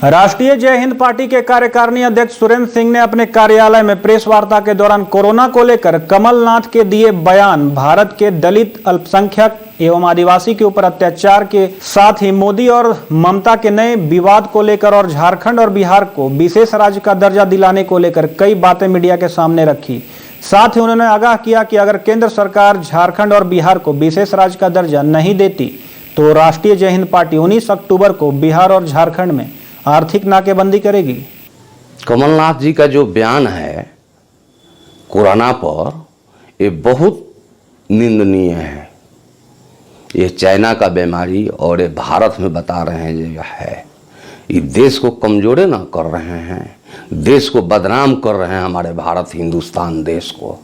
राष्ट्रीय जय हिंद पार्टी के कार्यकारिणी अध्यक्ष सुरेंद्र सिंह ने अपने कार्यालय में प्रेस वार्ता के दौरान कोरोना को लेकर कमलनाथ के दिए बयान, भारत के दलित, अल्पसंख्यक एवं आदिवासी के ऊपर अत्याचार के साथ ही मोदी और ममता के नए विवाद को लेकर और झारखंड और बिहार को विशेष राज्य का दर्जा दिलाने को लेकर कई बातें मीडिया के सामने रखी। साथ ही उन्होंने आगाह किया कि अगर केंद्र सरकार झारखंड और बिहार को विशेष राज्य का दर्जा नहीं देती तो राष्ट्रीय जय हिंद पार्टी 19 अक्टूबर को बिहार और झारखंड में आर्थिक नाकेबंदी करेगी। कमलनाथ जी का जो बयान है कोरोना पर, ये बहुत निंदनीय है। ये चाइना का बीमारी और ये भारत में बता रहे हैं जो है, ये देश को कमजोरे ना कर रहे हैं, देश को बदनाम कर रहे हैं, हमारे भारत हिंदुस्तान देश को।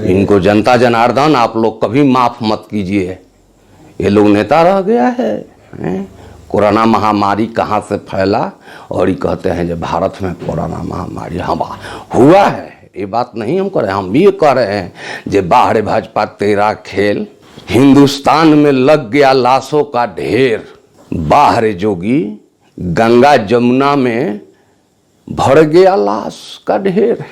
इनको जनता जनार्दन आप लोग कभी माफ मत कीजिए। ये लोग नेता रह गया है। कोरोना महामारी कहाँ से फैला और ये कहते हैं जो भारत में कोरोना महामारी हुआ है। ये बात नहीं हम कह रहे हैं, हम भी ये कह रहे हैं जो बाहर भाजपा तेरा खेल, हिंदुस्तान में लग गया लाशों का ढेर, बाहर जोगी गंगा जमुना में भर गया लाश का ढेर।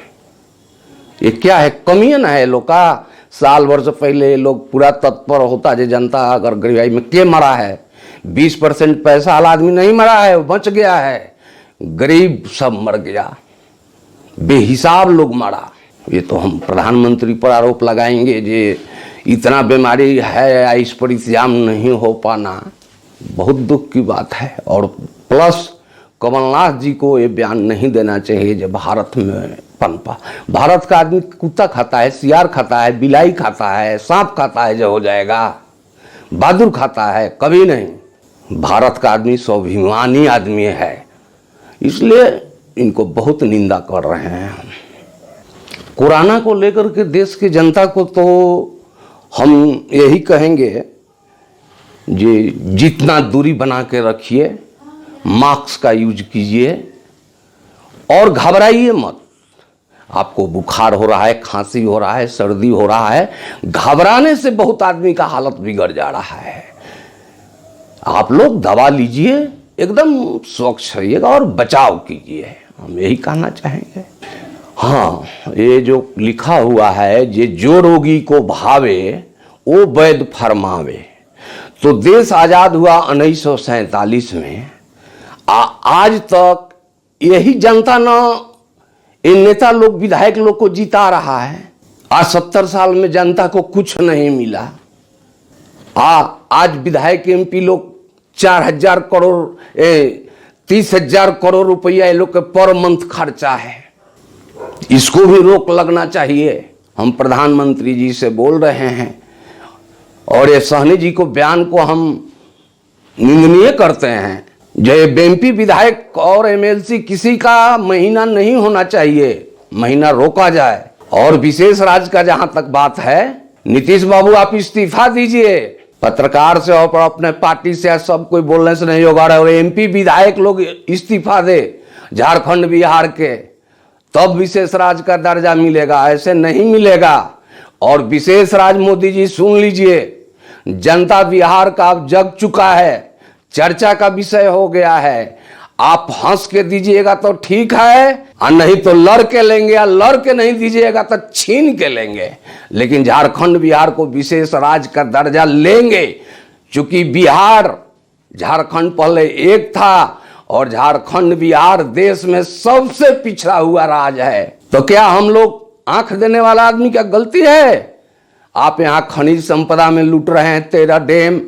ये क्या है, कमियन है लोग का। साल वर्ष पहले लोग पूरा तत्पर होता जो जनता अगर गरीबाई में के मरा है, 20% पैसा वाला आदमी नहीं मरा है, वो बच गया है, गरीब सब मर गया, बेहिसाब लोग मरा। ये तो हम प्रधानमंत्री पर आरोप लगाएंगे जे इतना बीमारी है, इस पर इंतजाम नहीं हो पाना बहुत दुख की बात है। और प्लस कमलनाथ जी को ये बयान नहीं देना चाहिए जो भारत में पनपा। भारत का आदमी कुत्ता खाता है, सियार खाता है, बिलाई खाता है, सांप खाता है जो हो जाएगा, बहादुर खाता है, कभी नहीं। भारत का आदमी स्वाभिमानी आदमी है, इसलिए इनको बहुत निंदा कर रहे हैं। कोरोना को लेकर के देश की जनता को तो हम यही कहेंगे जी, जितना दूरी बना के रखिए, मास्क का यूज कीजिए और घबराइए मत। आपको बुखार हो रहा है, खांसी हो रहा है, सर्दी हो रहा है, घबराने से बहुत आदमी का हालत बिगड़ जा रहा है। आप लोग दवा लीजिए, एकदम स्वच्छ रहिएगा और बचाव कीजिए, हम यही कहना चाहेंगे। हाँ, ये जो लिखा हुआ है ये जो रोगी को भावे वो वैद्य फरमावे, तो देश आजाद हुआ 1947 में। आज तक यही जनता न इन नेता लोग, विधायक लोग को जिता रहा है। आज 70 साल में जनता को कुछ नहीं मिला। आज विधायक एमपी लोग 4,000 करोड़ 30,000 करोड़ रुपया ये लोग के पर मंथ खर्चा है। इसको भी रोक लगना चाहिए। हम प्रधानमंत्री जी से बोल रहे हैं और ये सहनी जी को बयान को हम निंदनीय करते हैं। जो एमपी विधायक और एमएलसी किसी का महीना नहीं होना चाहिए, महीना रोका जाए। और विशेष राज्य का जहां तक बात है, नीतीश बाबू आप इस्तीफा दीजिए। पत्रकार से और अपने पार्टी से सब कोई बोलने से नहीं होगा। और एमपी विधायक लोग इस्तीफा दे झारखंड बिहार के, तब विशेष राज्य का दर्जा मिलेगा, ऐसे नहीं मिलेगा। और विशेष राज्य मोदी जी सुन लीजिए, जनता बिहार का अब जग चुका है, चर्चा का विषय हो गया है। आप हंस के दीजिएगा तो ठीक है, और नहीं तो लड़ के लेंगे, या लड़ के नहीं दीजिएगा तो छीन के लेंगे। लेकिन झारखंड बिहार को विशेष राज्य का दर्जा लेंगे, क्योंकि बिहार झारखंड पहले एक था और झारखंड बिहार देश में सबसे पिछड़ा हुआ राज्य है। तो क्या हम लोग आंख देने वाला आदमी क्या गलती है? आप यहाँ खनिज संपदा में लूट रहे हैं, 13 डैम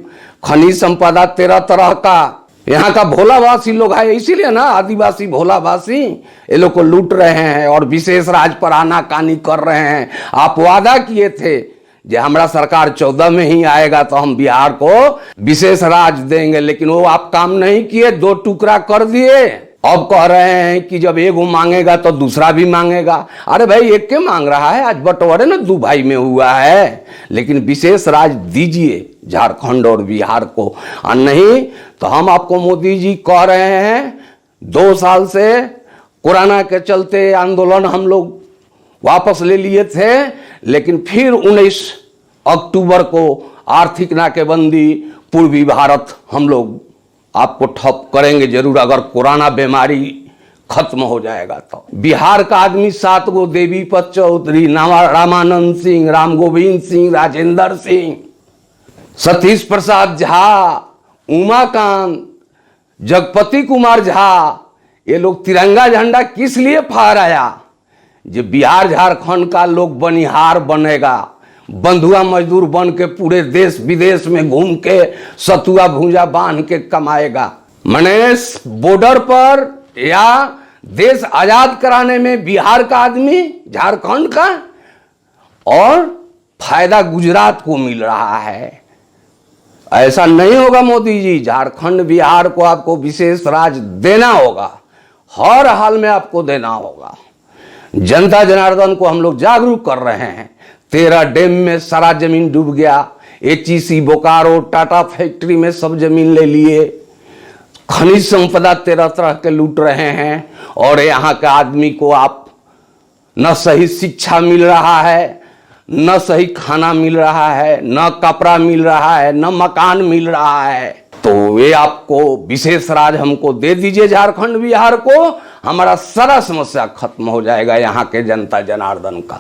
खनिज संपदा 13 तरह का। यहाँ का भोलावासी लोग है, इसीलिए ना आदिवासी भोलावासी ये लोग को लूट रहे हैं और विशेष राज्य पर आनाकानी कर रहे हैं। आप वादा किए थे कि हमारा सरकार 14 में ही आएगा तो हम बिहार को विशेष राज्य देंगे, लेकिन वो आप काम नहीं किए, 2 टुकड़ा कर दिए। अब कह रहे हैं कि जब एक मांगेगा तो दूसरा भी मांगेगा। अरे भाई, एक के मांग रहा है, आज बंटवारे ना 2 भाई में हुआ है। लेकिन विशेष राज्य दीजिए झारखंड और बिहार को, और नहीं तो हम आपको मोदी जी कह रहे हैं 2 साल से कोरोना के चलते आंदोलन हम लोग वापस ले लिए थे, लेकिन फिर 19 अक्टूबर को आर्थिक नाकेबंदी पूर्वी भारत हम लोग आपको ठप करेंगे जरूर, अगर कोरोना बीमारी खत्म हो जाएगा तो। बिहार का आदमी 7 गो, देवीपत चौधरी, रामानंद सिंह, राम गोविंद सिंह, राजेंद्र सिंह, सतीश प्रसाद झा, उमाकांत, जगपति कुमार झा, ये लोग तिरंगा झंडा किस लिए फहराया? जो बिहार झारखंड का लोग बनिहार बनेगा, बंधुआ मजदूर बन के पूरे देश विदेश में घूम के सतुआ भूजा बांध के कमाएगा। मने बॉर्डर पर या देश आजाद कराने में बिहार का आदमी, झारखंड का, और फायदा गुजरात को मिल रहा है। ऐसा नहीं होगा मोदी जी। झारखंड बिहार को आपको विशेष राज देना होगा, हर हाल में आपको देना होगा। जनता जनार्दन को हम लोग जागरूक कर रहे हैं। 13 डैम में सारा जमीन डूब गया, HEC बोकारो टाटा फैक्ट्री में सब जमीन ले लिए, खनिज संपदा 13 तरह के लूट रहे हैं, और यहाँ के आदमी को आप न सही शिक्षा मिल रहा है, न सही खाना मिल रहा है, न कपड़ा मिल रहा है, न मकान मिल रहा है। तो ये आपको विशेष राज हमको दे दीजिए झारखंड बिहार को, हमारा सारा समस्या खत्म हो जाएगा यहाँ के जनता जनार्दन का।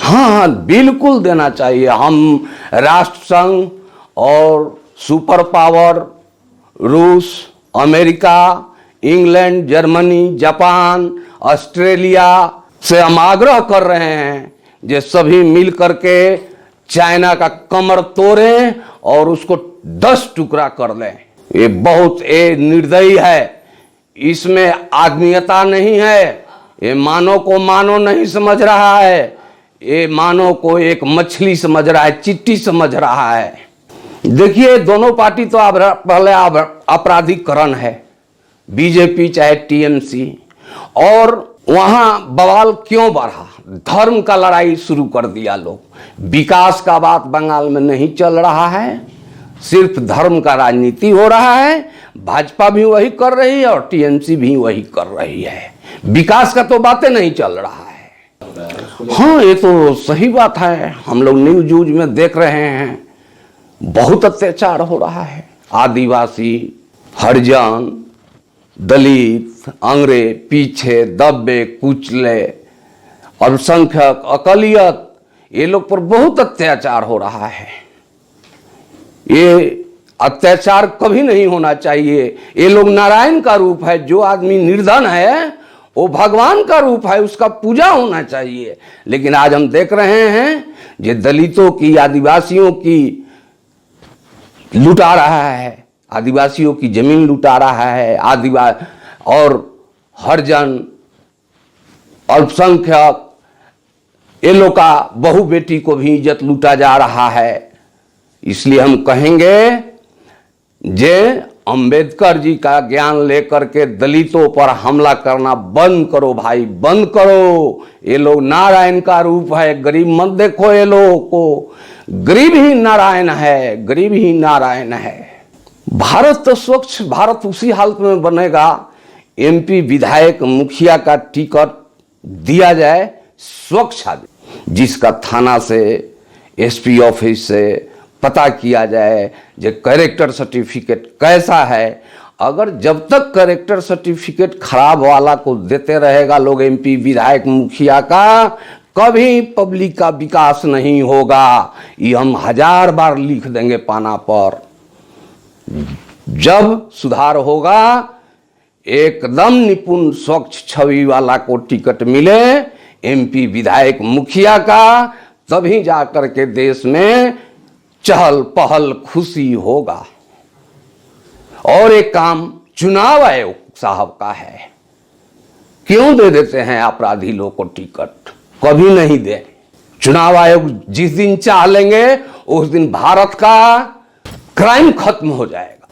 हाँ, बिल्कुल देना चाहिए। हम राष्ट्र संघ और सुपर पावर रूस, America, England, Germany, Japan, Australia से हम आग्रह कर रहे हैं जे सभी मिल करके चाइना का कमर तोड़ें और उसको 10 टुकड़ा कर दें। ये बहुत निर्दयी है, इसमें आदमीयता नहीं है। ये मानव को मानव नहीं समझ रहा है, ये मानव को एक मछली समझ रहा है, चिट्टी समझ रहा है। देखिए, दोनों पार्टी तो पहले अपराधीकरण है, बीजेपी चाहे TMC, और वहां बवाल क्यों बढ़ा? धर्म का लड़ाई शुरू कर दिया लोग। विकास का बात बंगाल में नहीं चल रहा है, सिर्फ धर्म का राजनीति हो रहा है। भाजपा भी वही कर रही है और TMC भी वही कर रही है। विकास का तो बातें नहीं चल रहा है। हाँ, ये तो सही बात है। हम लोग न्यूज में देख रहे हैं, बहुत अत्याचार हो रहा है। आदिवासी, हरिजन, दलित, अंग्रे पीछे दबे कुचले, अल्पसंख्यक, अकलियत, ये लोग पर बहुत अत्याचार हो रहा है। ये अत्याचार कभी नहीं होना चाहिए। ये लोग नारायण का रूप है। जो आदमी निर्धन है वो भगवान का रूप है, उसका पूजा होना चाहिए। लेकिन आज हम देख रहे हैं ये दलितों की, आदिवासियों की लुटा रहा है, आदिवासियों की जमीन लुटा रहा है, और हरिजन, अल्पसंख्यक, ये लोग का बहू बेटी को भी इज्जत लूटा जा रहा है। इसलिए हम कहेंगे जे अंबेडकर जी का ज्ञान लेकर के दलितों पर हमला करना बंद करो भाई, बंद करो। ये लोग नारायण का रूप है। गरीब मत देखो ये लोगों को, गरीब ही नारायण है, गरीब ही नारायण है। भारत तो स्वच्छ भारत उसी हालत में बनेगा, MP विधायक मुखिया का टिकट दिया जाए स्वच्छ आदमी, जिसका थाना से, SP ऑफिस से पता किया जाए जो कैरेक्टर सर्टिफिकेट कैसा है। अगर जब तक कैरेक्टर सर्टिफिकेट खराब वाला को देते रहेगा लोग, MP विधायक मुखिया का, कभी पब्लिक का विकास नहीं होगा। ये हम 1000 बार लिख देंगे पाना पर। जब सुधार होगा, एकदम निपुण स्वच्छ छवि वाला को टिकट मिले, MP विधायक मुखिया का, तभी जाकर के देश में चहल पहल खुशी होगा। और एक काम चुनाव आयोग साहब का है, क्यों दे देते हैं अपराधी लोग को टिकट? कभी नहीं दे। चुनाव आयोग जिस दिन चाह लेंगे उस दिन भारत का क्राइम खत्म हो जाएगा।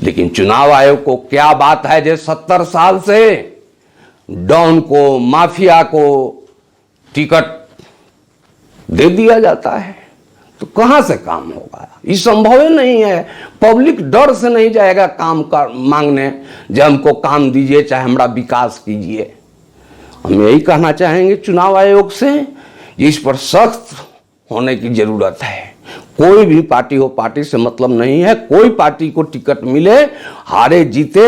लेकिन चुनाव आयोग को क्या बात है जो 70 साल से डॉन को, माफिया को टिकट दे दिया जाता है, तो कहां से काम होगा? ये संभव ही नहीं है। पब्लिक डर से नहीं जाएगा काम कर मांगने, जब हमको काम दीजिए चाहे हमारा विकास कीजिए। हम यही कहना चाहेंगे चुनाव आयोग से, इस पर सख्त होने की जरूरत है। कोई भी पार्टी हो, पार्टी से मतलब नहीं है। कोई पार्टी को टिकट मिले, हारे जीते,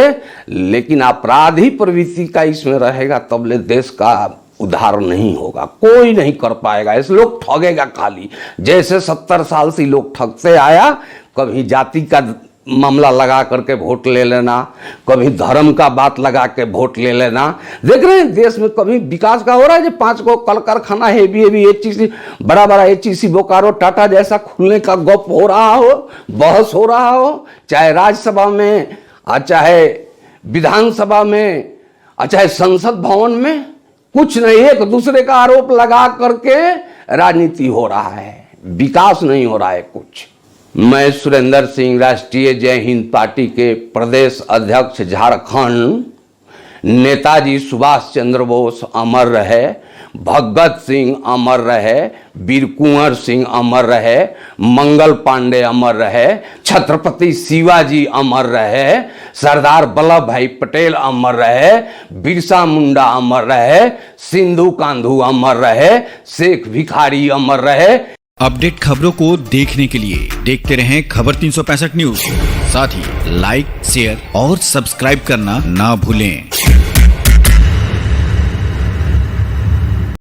लेकिन अपराधी प्रवृत्ति का इसमें रहेगा, तब ले देश का उद्धार नहीं होगा। कोई नहीं कर पाएगा। ऐसे लोग ठगेगा खाली, जैसे 70 साल से लोग ठगते आया। कभी जाति का मामला लगा करके वोट ले लेना, कभी धर्म का बात लगा के वोट ले लेना। देख रहे हैं देश में कभी विकास का हो रहा है। जो 5 को कल कारखाना हेवी HEC, बड़ा बड़ा HEC बोकारो टाटा जैसा खुलने का गप हो रहा हो, बहस हो रहा हो, चाहे राज्यसभा में, चाहे विधानसभा में, चाहे संसद भवन में, कुछ नहीं, एक दूसरे का आरोप लगा करके राजनीति हो रहा है, विकास नहीं हो रहा है कुछ। मैं सुरेंद्र सिंह, राष्ट्रीय जय हिंद पार्टी के प्रदेश अध्यक्ष झारखंड। नेताजी सुभाष चंद्र बोस अमर रहे, भगत सिंह अमर रहे, वीर कुंवर सिंह अमर रहे, मंगल पांडे अमर रहे, छत्रपति शिवाजी अमर रहे, सरदार वल्लभ भाई पटेल अमर रहे, बिरसा मुंडा अमर रहे, सिंधु कान्हू अमर रहे, शेख भिखारी अमर रहे। अपडेट खबरों को देखने के लिए देखते रहें खबर 365 न्यूज। साथ ही लाइक, शेयर और सब्सक्राइब करना ना भूलें।